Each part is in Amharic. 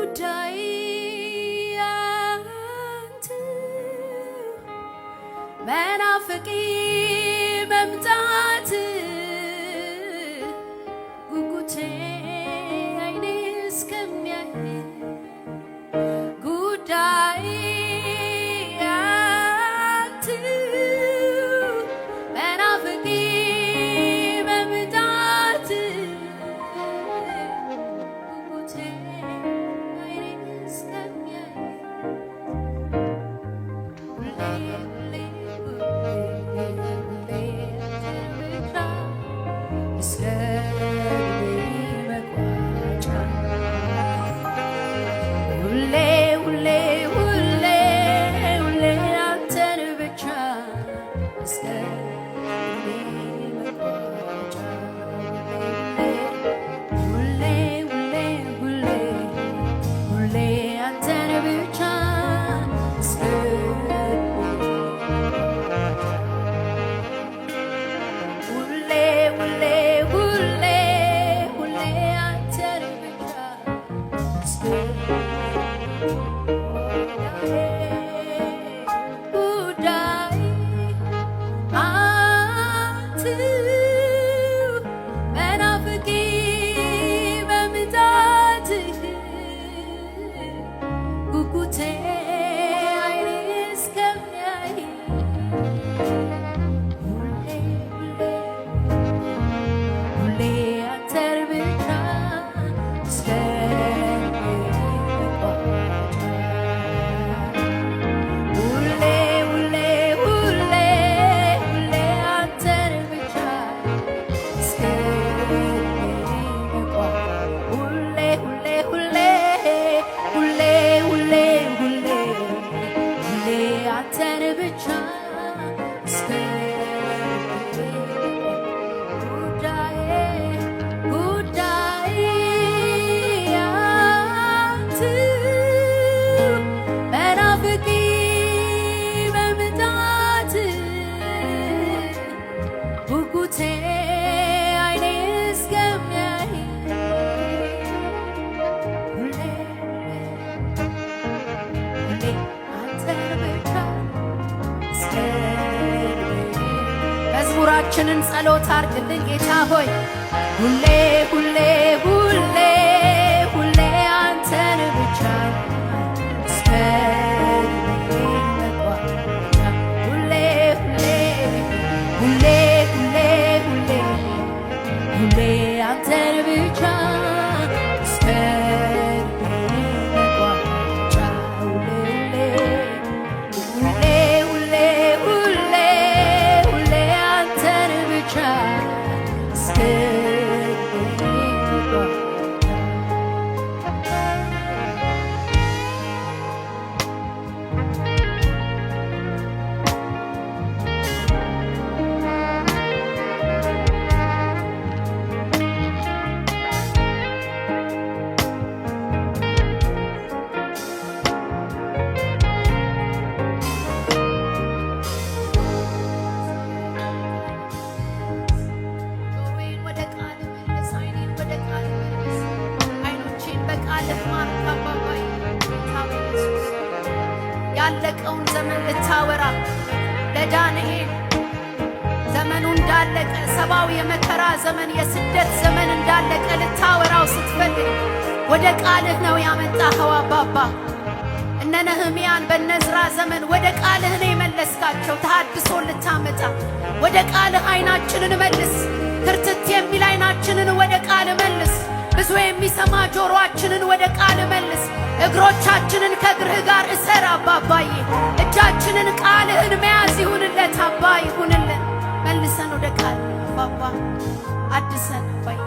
ጉዳይ አንተ መናፍቂ መምጣት ጉጉቴ አይኔ እስከሚያይ ጉዳይ አንተ መናፍቂ መምጣት ጉጉቴ አይኔ እስከሚያይ መዝሙራችንን ጸሎት አርግልን ጌታ ሆይ ሁሌ ሁሌ ሁሌ ሁሌ አንተን ብቻ እስከ ሁሌ ሁሌ ሁሌ ሁሌ ሁሌ ሁሌ አንተን ብቻ እስከ ያለቀውን ዘመን ልታወራ ለዳንኤል ዘመኑ እንዳለቀ ሰባው የመከራ ዘመን የስደት ዘመን እንዳለቀ ልታወራው ስትፈልግ ወደ ቃልህ ነው ያመጣኸው አባባ። እነ ነህምያን በነዝራ ዘመን ወደ ቃልህ ነው የመለስካቸው ተሐድሶ ልታመጣ። ወደ ቃልህ አይናችንን መልስ፣ ክርትት የሚል አይናችንን ወደ ቃል መልስ። ብዙ የሚሰማ ጆሮአችንን ወደ ቃል መልስ። እግሮቻችንን ከእግርህ ጋር እሰር አባባዬ። እጃችንን ቃልህን መያዝ ይሁንለት አባ ይሁንልን። መልሰን ወደ ቃል አባባ አድሰን አባዬ።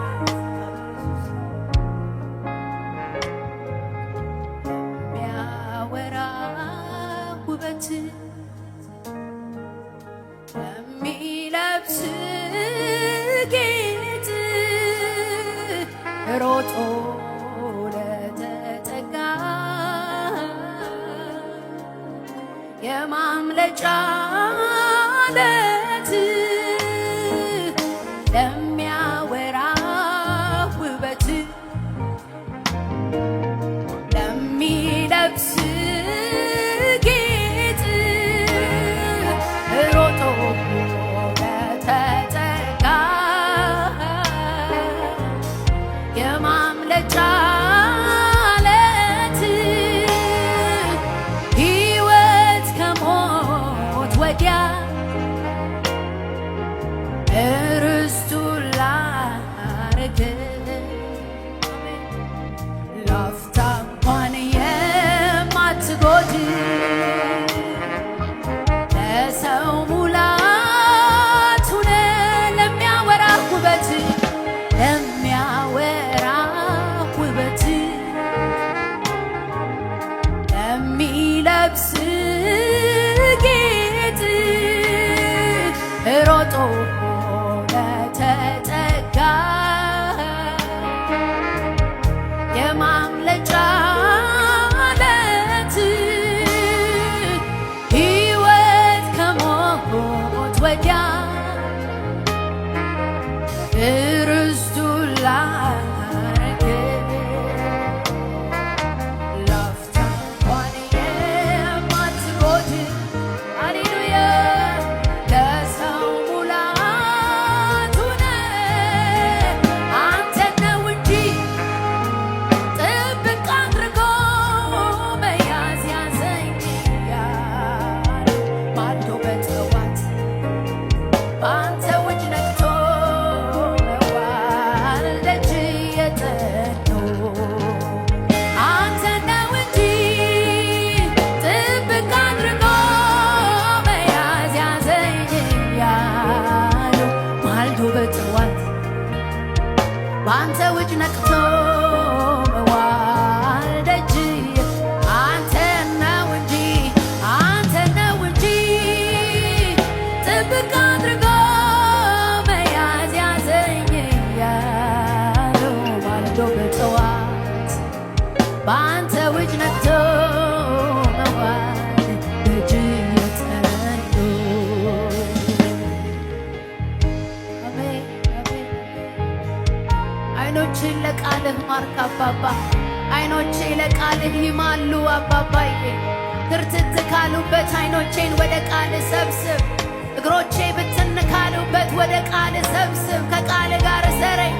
የሚያወራ ውበት የሚለብስ ጌጥ ሮጦ የማምለጫ ዓለት ለሚያወራ ውበት ላፍታ እንኳን የማትጎድ ለሰው ሙላት ሁነ ለሚያወራ ውበት ለሚለብስ ጌጥ ሮጦ ለተጠጋ የማምለጫ ዓለት ሕይወት ከሞት ወዲያ ርስቱ ላረገ ላፍታ እንኳን የማትጎድል ሃሌሉያ ለሰው ሙላት ሁነ አንተ ነው እንጂ ጥብቅ አድርጎ መያዝ ያዘኝ ማልዶ በጠዋት በአንተ እጅ ነቅቶ መዋል ደጅ የጠኑ አንተ ነው እንጂ ጥብቅ አድርጎ መያዝ ያዘኝ ያሉ ማልዶ በጠዋት በአንተ እጅ ነቅቶ መዋል ደጅ አንተ ነው እንጂ ጥብቅ አድርጎ መያዝ ያዘኝ ያሉ ማልዶ በጠዋት በአንተ እጅ ነቅቶ መዋል ደጅ የጠኑ አሜን አሜን። አይኖችን ለቃልህ ማርክ አባባ አይኖቼ ለቃልህ ይማሉ አባባዬ ትርትት ካሉበት አይኖቼን ወደ ቃልህ ሰብስብ እግሮቼ ብትን ካሉበት ወደ ቃልህ ሰብስብ ከቃልህ ጋር እሰረኝ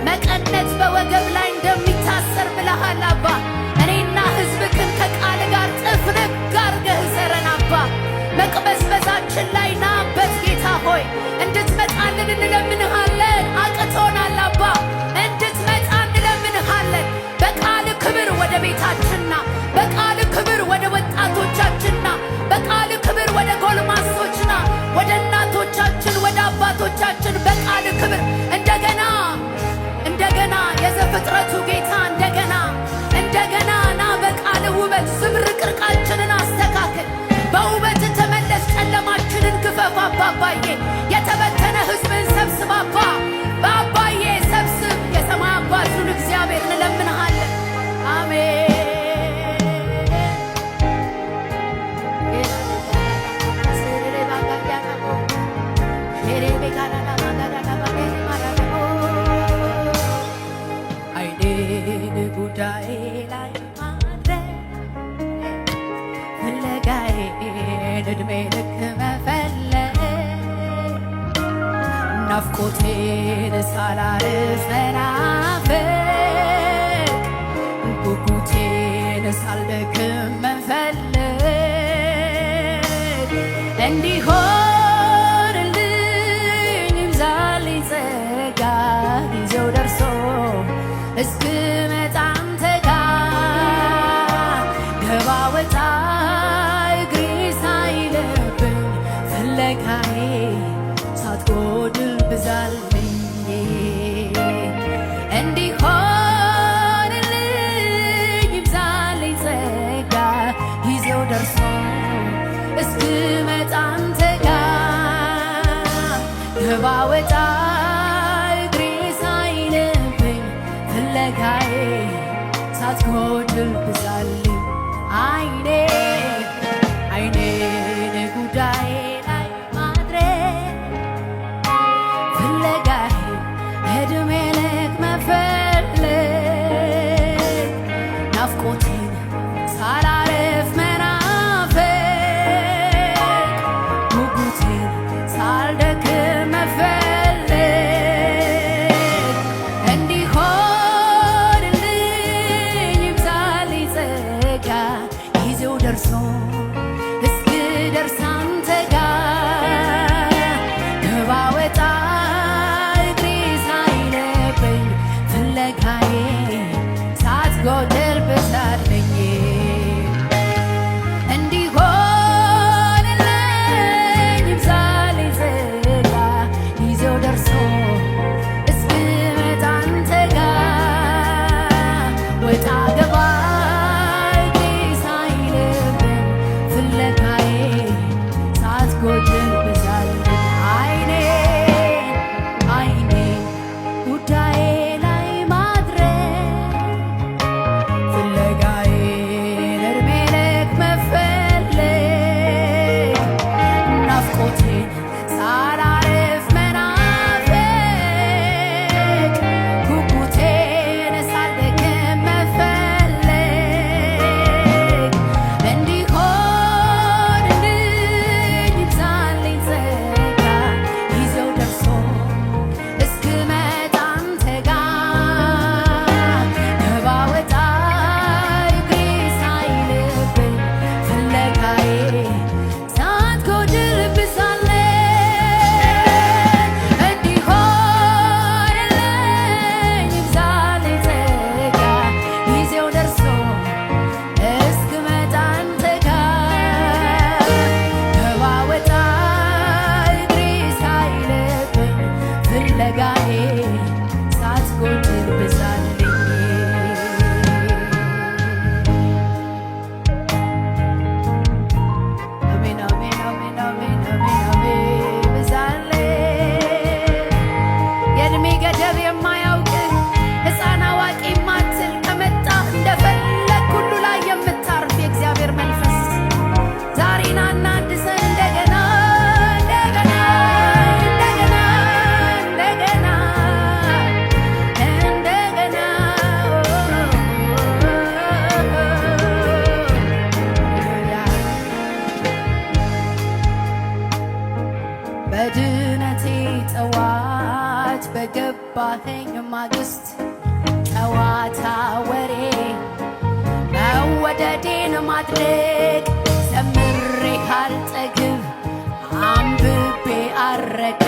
መቀነት በወገብ ላይ እንደሚታሰር ብለሃል አባ እኔና ሕዝብህን ከቃልህ ጋር ጥፍርግ አድርገህ እሰረን አባ መቅበዝበዛችን ላይ ናበት ጌታ ሆይ እንድትመጣልን እንለምንሃለን አቅቶናል አባ እንድትመጣ እንለምንሃለን በቃልህ ክብር ወደ ቤታችንና በቃልህ ክብር ወደ ወጣቶቻችንና በቃልህ ክብር ወደ ጎልማሶችና ወደ እናቶቻችን ወደ አባቶቻችን በቃልህ ክብር እንደገና የዘፍጥረቱ ጌታ እንደገና ና በቃልህ ውበት ዝብርቅርቃችንን አስተካክል በውበት ተመለስ ጨለማችንን ክፈፍ አባባዬ የተበተነ ሕዝብን ሰብስብ አባ በአባዬ ሰብስብ የሰማይ አባቱን እግዚአብሔር እንለምንሃለን አሜን አይኔን ጉዳይ ላይ ማድረግ ፍለጋዬን ዕድሜ ልክ መፈለግ ናፍቆቴን ሳላርፍ መናፈቅ ጉጉቴን ሳልደክም መፈለግ እንዲሆንልኝ ይብዛልኝ ጸጋ ጊዜው ደርሶ እስክመጣ አንተ ጋር ገባ ወጣ እግሬ ሳይለብኝ ፍለጋዬ ሳትጎድል ብዛልኝ እንዲሆንልኝ ይብዛልኝ ጸጋ ጊዜው ደርሶ እስክመጣ አንተ ጋር ገባ ወጣ እግሬ ሳይለብኝ ፍለጋዬ ሳትጎድል ብዛልኝ አይኔን ጉዳዬ ላይ ማድረግ ፍለጋዬ ዕድሜ ልክ መፈለግ ናፍቆቴን ሳላርፍ መናፈቅ ጉጉቴን ሳልደክም መፈለግ እንዲሆንልኝ ይብዛልኝ ጸጋ ጊዜው ደርሶ እስክደርስ አንተ ጋር ገባ ወጣ እግሬ ሳይለብኝ ፍለጋዬ ሳትጎድል ማድነቅ ዘምሬ አልጠግብ አንብቤ አረካ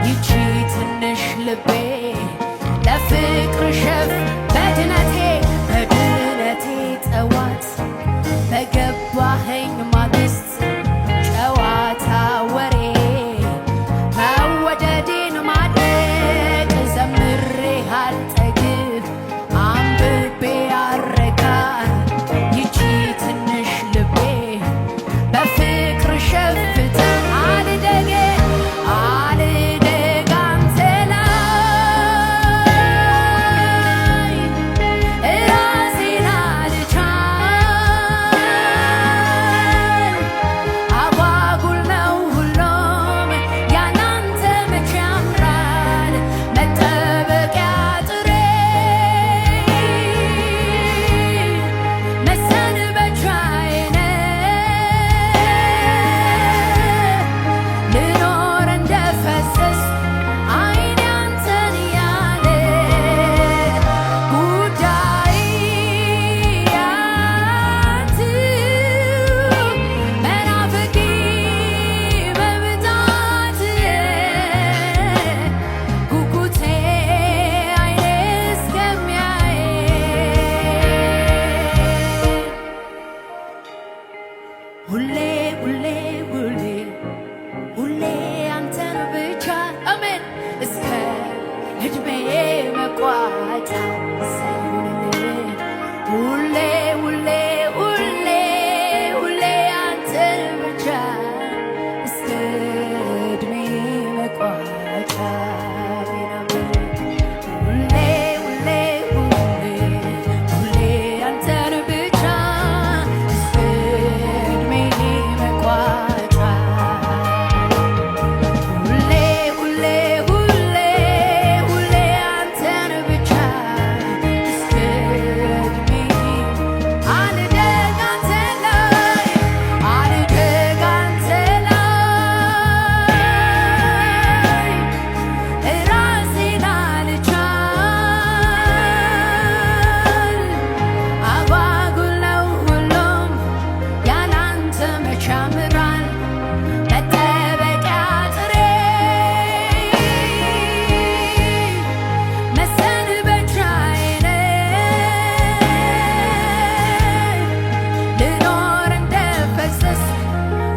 ይቺ ትንሽ ልቤ ለፍቅር ሸፍ በድነቴ ጠዋት በገባኸኝ ማግስት ጨዋታ ወሬ መወደዴን ማድነቅ ዘምሬ አልጠግብ አንብቤ አረካ ይቺ ትንሽ ልቤ በፍቅር ሸፍታ አልደግ አንተ ላይ ራሴን አልቻል አጓጉል ነው ሁሉም ያላንተ መቼ ያምራል መጠበቂያ ጥሬ መሰንበቻዬ ልኖር እንደፈሰስ አይኔ አንተን ያለ ጉዳይ ያንተ መናፍቂ መምጣት ጉጉቴ አይኔ እስከሚያይ ሁሌ ሁሌ ሁሌ ሁሌ አንተን ብቻ አሜን እስከ እድሜ መቋጫ ሰይሁንልህ ሁሌ ሁሌ ሁሌ ሁሌ አንተን ብቻ እስከ እድሜ መቋጫ አሜን ሁሌ ሁሌ ሁሌ ሁሌ አንተን ብቻ እስከ እድሜ መቋጫ ሁሌ ሁሌ ሁሌ ሁሌ አንተን ብቻ እስከ እድሜ አልደግ አንተ ላይ አልደግ አንተ ላይ ራሴን አልቻል አጓጉል ነው ሁሉም ያላንተ መቼ ያምራል መጠበቂያ ጥሬ መሰንበቻዬ ልኖር እንደፈሰስ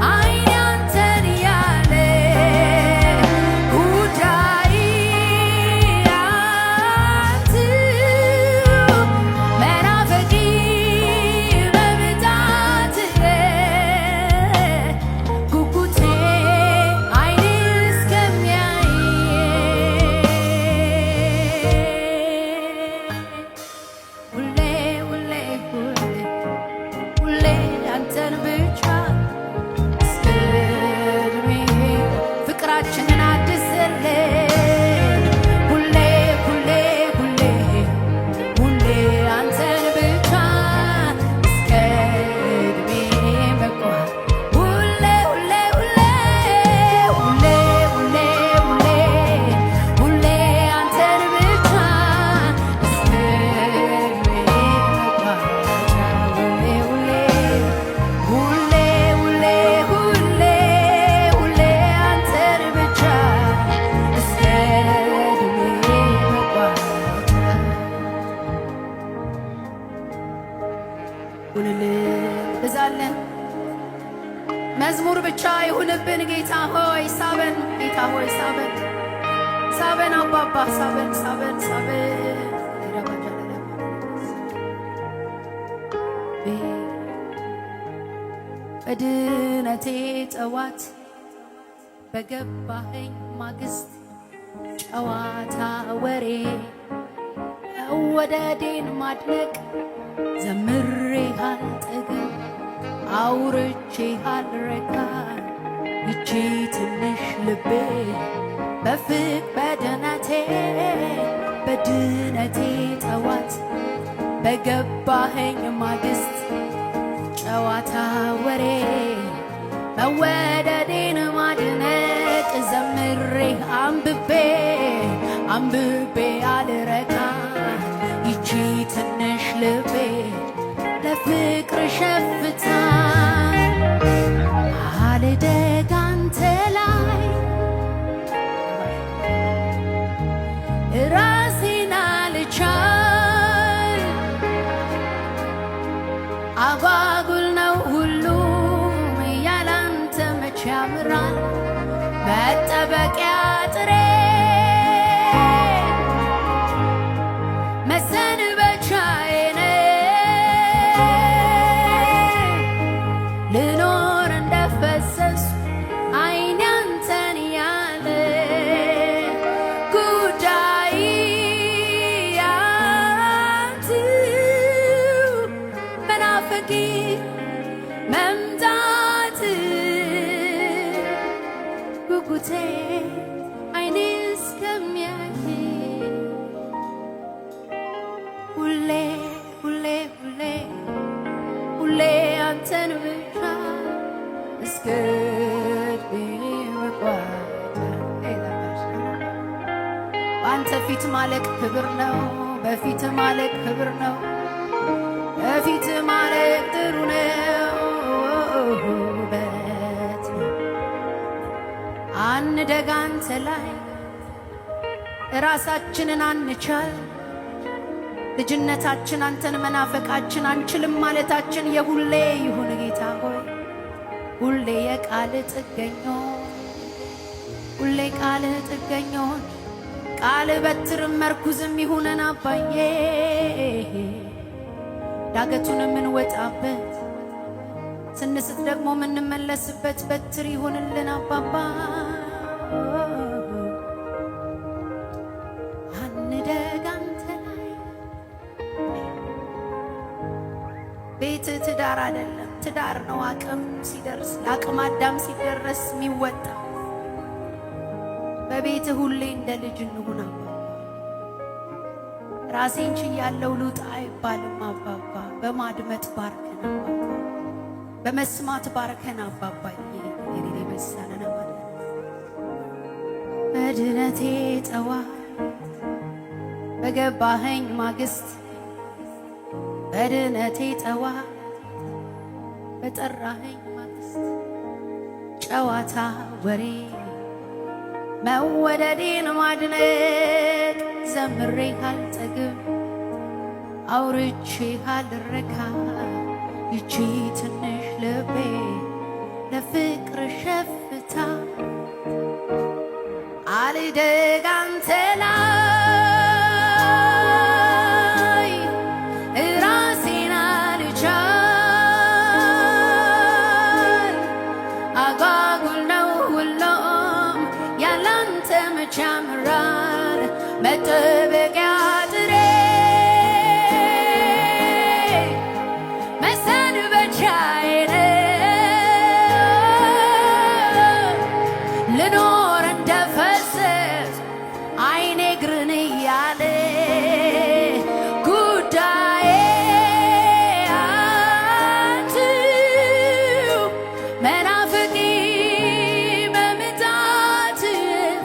አይኔ አንተን ያለ ጉዳይ ያንተ መናፈቂ መምጣት ጉጉቴ አይኔ እስከሚያይ ሁሌ ሁሌ ሁሌ ሁሌ አንተን ብቻ እስከ እድሜ ፍቅራችንን አድስልን ሁሌ ሁሌ ሁሌ ሁሌ አንተን ብቻ እስከ እድሜ መቋጫ ሁሌ ሁሌ ሁሌ ሁሌ ሁሌ ሁሌ ሁሌ አንተን ብቻ እስከ እድሜ መቋጫ ሁሌ ሁሌ ሁሌ ሁሌ ሁሌ ሁሌ አንተን ብቻ እስከ እድሜ መቋጫ ሁንልን ብዛለን መዝሙር ብቻ ይሁንብን ጌታ ሆይ ሳበን ጌታ ሆይ ሳበን ሳበን አባባ ሳበን ሳበን ሳበን በድነቴ ጠዋት በገባኸኝ ማግስት ጨዋታ ወሬ መወደዴን ማድነቅ ዘምሬ አልጠግብ አውርቼ አልረካ ይቺ ትንሽ ልቤ በፍቅ በድነቴ ጠዋት በገባኸኝ ማግስት ጨዋታ ወሬ መወደዴን ማድነቅ ዘምሬ አንብቤ አልረካ ይቺ ትንሽ ልቤ ለፍቅር ሸፍ አጓጉል ነው ሁሉም ያላንተ መቼ ያምራል መጠበቂያ ጥሬ መሰንበቻዬ ልኖር እንደፈሰስ አይኔ አንተን ያለ ጉዳይ ያንተው መናፈቂ መምጣት ጉጉቴ አይኔ እስከሚያይ ሁሌ ሁሌ ሁሌ ሁሌ አንተን ብቻ እስከ ዕድሜ መቋጫ በአንተ ፊት ማለቅ ክብር ነው። በፊት ማለቅ ክብር ነው። በፊት ማለቅ ጥሩ ነው። ውበት አንደግ አንተ ላይ ራሳችንን አንቻል ልጅነታችን አንተን መናፈቃችን አንችልም ማለታችን የሁሌ ይሁን ጌታ ሆይ ሁሌ የቃል ጥገኞች ሁሌ ቃል ጥገኞች ቃል በትርም መርኩዝም ይሁነን አባዬ ዳገቱን የምንወጣበት ስንስት ደግሞ የምንመለስበት በትር ይሁንልን አባባ አንደግ አንተ ላይ ቤት ትዳር አይደለም ትዳር ነው አቅም ሲደርስ ለአቅም አዳም ሲደረስ የሚወጣ በቤት ሁሌ እንደ ልጅ እንሁን አባባ ራሴን ችያለሁ ልውጣ አይባልም አባባ በማድመጥ ባርከን አባባ በመስማት ባርከን አባባ የኔ መሰለና ማለት በድነቴ ጠዋት በገባኸኝ ማግስት በድነቴ ጠዋት በጠራኸኝ ማግስት ጨዋታ ወሬ መወደዴን ማድነቅ ዘምሬ አልጠግብ አውርቼ አልረካ ይቺ ትንሽ ልቤ ለፍቅር ሸፍታ አልደግ አንተ ላይ ራሴን አልቻል አጓጉል ነው ሁሉም ያላንተ መቼ ያምራል መጠበቂያ ጥሬ መሰንበቻዬ ልኖር እንደፈሰስ አይኔ እግርን እያለ ጉዳዬ አንተው መናፍቂ መምጣት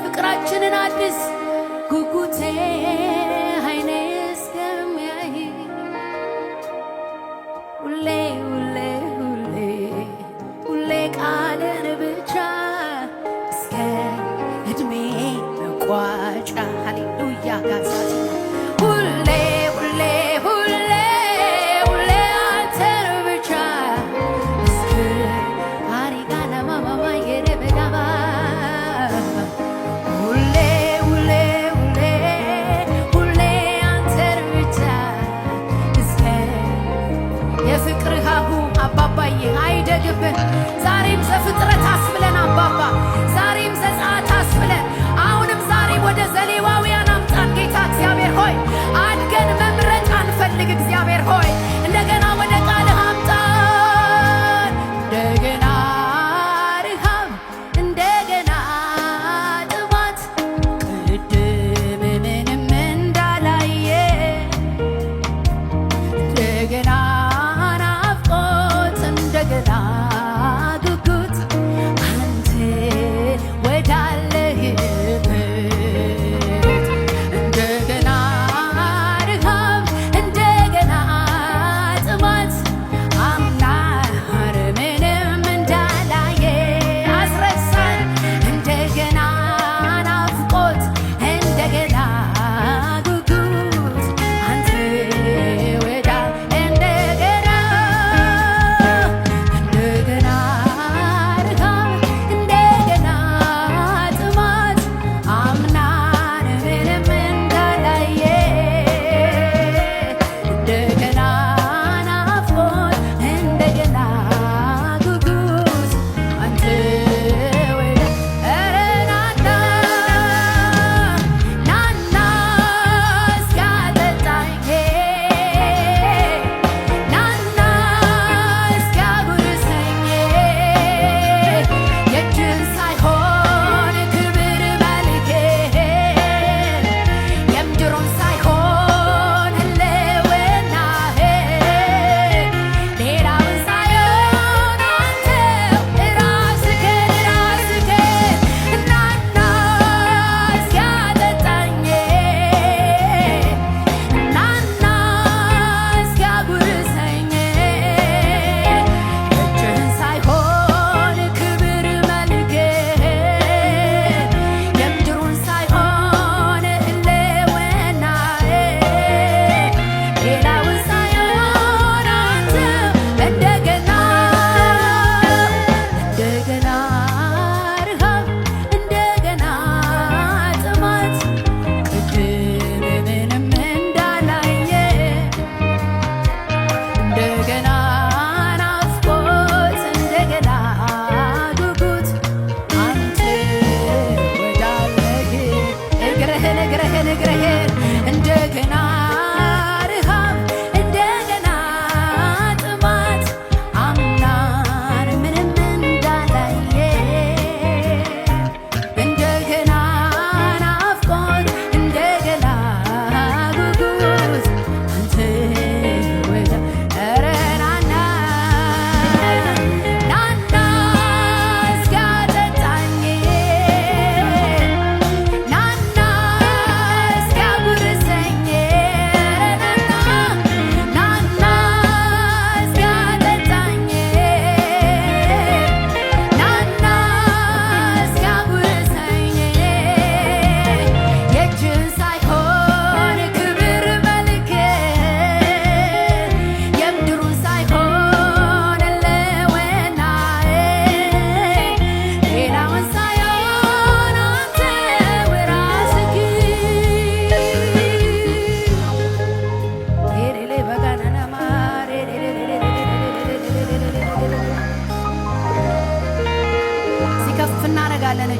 ፍቅራችንን አድስ ጉጉቴ አይኔ እስከሚያይ ሁሌ ሁሌ ሁሌ ሁሌ ቃልን ብቻ እስከ ዕድሜ መቋጫ ሃሌሉያ ጋሳት ሁሌ ሁሌ ሁሌ ሁሌ አንተን ብቻ እስከ አሪጋና ማማማ የደበዳባ ሁሌ ሁሌ ሁሌ ሁሌ አንተን ብቻ እስከ የፍቅርህ አሁ አባባዬ አይደግብን ዛሬም ዘፍጥረት አስብለን አባባ ዛሬም ዘጸአት አስብለን አሁንም ዛሬም ወደ ዘሌዋውያን አምጣን ጌታ እግዚአብሔር ሆይ አድገን መምረጥ አንፈልግ እግዚአብሔር ሆይ እንደገና ወደ ቃልህ አምጣን እንደገና ረሃብ እንደገና ጥማት ቅድም ምንም እንዳላየ እንደገና ናፍቆት እንደገና ጉጉት አንተ ወዳለህበት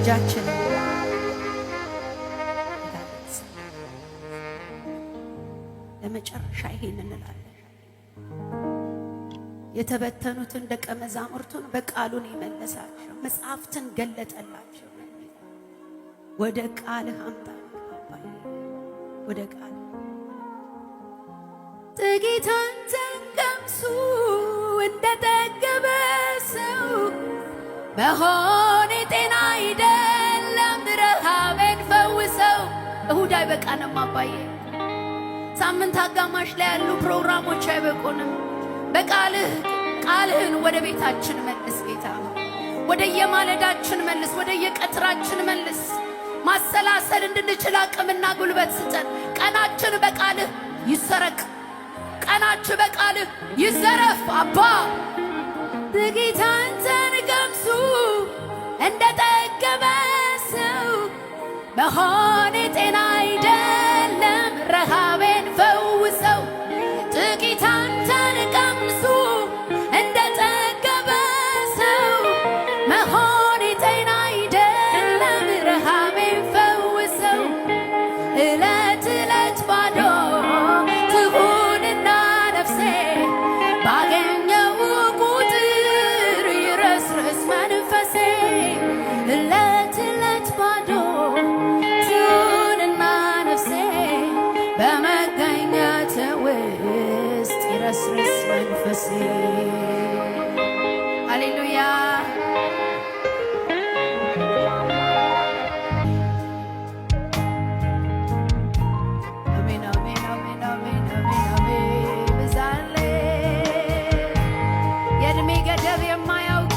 እጃችን ለመጨረሻ ይሄን እንላለን። የተበተኑትን ደቀ መዛሙርቱን በቃሉን የመለሳቸው መጽሐፍትን ገለጠላቸው። ወደ ቃልህ አምጣ አባዬ፣ ወደ ቃል ጥቂት አንተን ቀምሱ እንደጠገበ ሰው መሆኔ ጤና አይደለም፣ ረሃቤን ፈውሰው። እሁድ አይበቃንም አባዬ፣ ሳምንት አጋማሽ ላይ ያሉ ፕሮግራሞች አይበቁንም። ቃልህን ወደ ቤታችን መልስ ጌታ፣ ወደ የማለዳችን መልስ፣ ወደ የቀትራችን መልስ። ማሰላሰል እንድንችል አቅምና ጉልበት ስጠን። ቀናችን በቃልህ ይሰረቅ፣ ቀናችን በቃልህ ይዘረፍ። አባ ጥቂት አንተን ቀምሱ እንደጠገበ ሰው መሆኔ ጤና አይደለም፣ ረሃቤን ፈውሰው። ጥቂት አንተን ቀምሱ እንደጠገበ ሰው መሆኔ ጤና አይደለም፣ ረሃቤን ፈውሰው። እለት እለት ባዶ ትሁንና ነፍሴ ባገኘው ቁጥር ይረስርስ መንፈሴ። እለት እለት ባዶ ትሁንና ነፍሴ በመገኘት ውስጥ ይረስርስ መንፈሴ። ሃሌሉያ። የእድሜ ገደብ የማያውቅ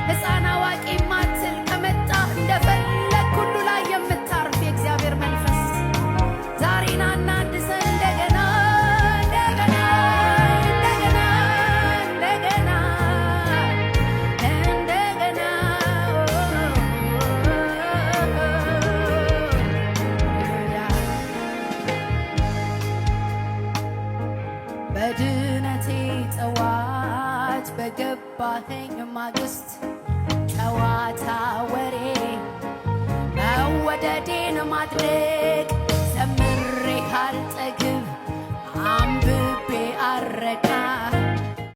ሕፃን አዋቂ ማትል ከመጣ እንደፈለግ ሁሉ ላይ የምታርፍ የእግዚአብሔር መንፈስ ዛሬና እናድሰን እንደገና እንደገና እንደገና እንደገና እንደገና። በድነቴ ጠዋት በገባኸኝ ማግስት ጨዋታ ወሬ መወደዴን ማድረግ ዘምሬሃል